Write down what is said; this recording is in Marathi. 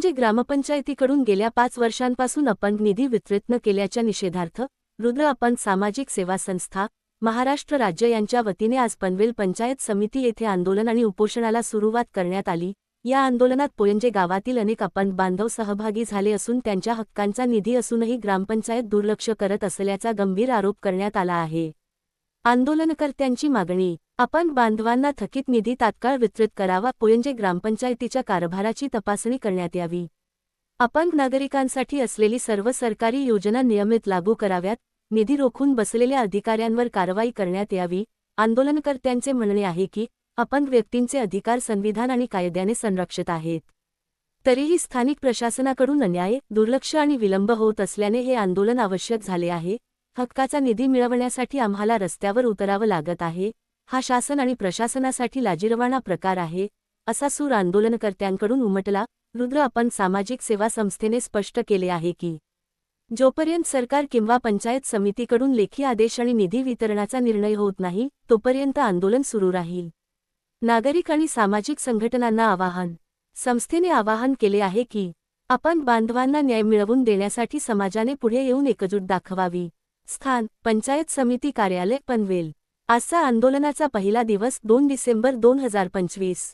पुयंजे ग्रामपंचायतीकडून गेल्या 5 वर्षांपासून अपंग निधी वितरित न केल्याच्या निषेधार्थ रुद्र अपंग सामाजिक सेवा संस्था महाराष्ट्र राज्य यांच्या वतीने आज पनवेल पंचायत समिती येथे आंदोलन आणि उपोषणाला सुरुवात करण्यात आली। या आंदोलनात पुयंजे गावातील अनेक अपंग बांधव सहभागी झाले असून त्यांच्या हक्कांचा निधी असूनही ग्रामपंचायत दुर्लक्ष करत असल्याचा गंभीर आरोप करण्यात आला आहे। आंदोलनकर्त्यांची मागणी: अपंग बांधवांना थकीत निधी तात्काळ वितरित करावा। पुयंजे ग्रामपंचायतीच्या कारभाराची तपासणी करण्यात यावी। अपंग नागरिकांसाठी असलेली सर्व सरकारी योजना नियमित लागू कराव्यात। निधी रोखून बसलेल्या अधिकाऱ्यांवर कारवाई करण्यात यावी। आंदोलनकर्त्यांचे म्हणणे आहे की अपंग व्यक्तींचे अधिकार संविधान आणि कायद्याने संरक्षित आहेत, तरीही स्थानिक प्रशासनाकडून अन्याय, दुर्लक्ष आणि विलंब होत असल्याने हे आंदोलन आवश्यक झाले आहे। हक्काचा निधी मिळवण्यासाठी आम्हाला रस्त्यावर उतरावं लागत आहे। हा शासन आणि प्रशासनासाठी लाजिरवाणा प्रकार आहे, असा सूर आंदोलनकर्त्यांकडून उमटला। रुद्र अपंग सामाजिक सेवा संस्थेने स्पष्ट केले आहे की जोपर्यंत सरकार किंवा पंचायत समितीकडून लेखी आदेश आणि निधी वितरणाचा निर्णय होत नाही, तोपर्यंत आंदोलन सुरू राहील। नागरिक आणि सामाजिक संघटनांना आवाहन: संस्थेने आवाहन केले आहे की अपंग बांधवांना न्याय मिळवून देण्यासाठी समाजाने पुढे येऊन एकजूट दाखवावी। स्थान: पंचायत समिती कार्यालय, पनवेल। आजचा आंदोलनाचा पहिला दिवस 2 डिसेंबर 2025।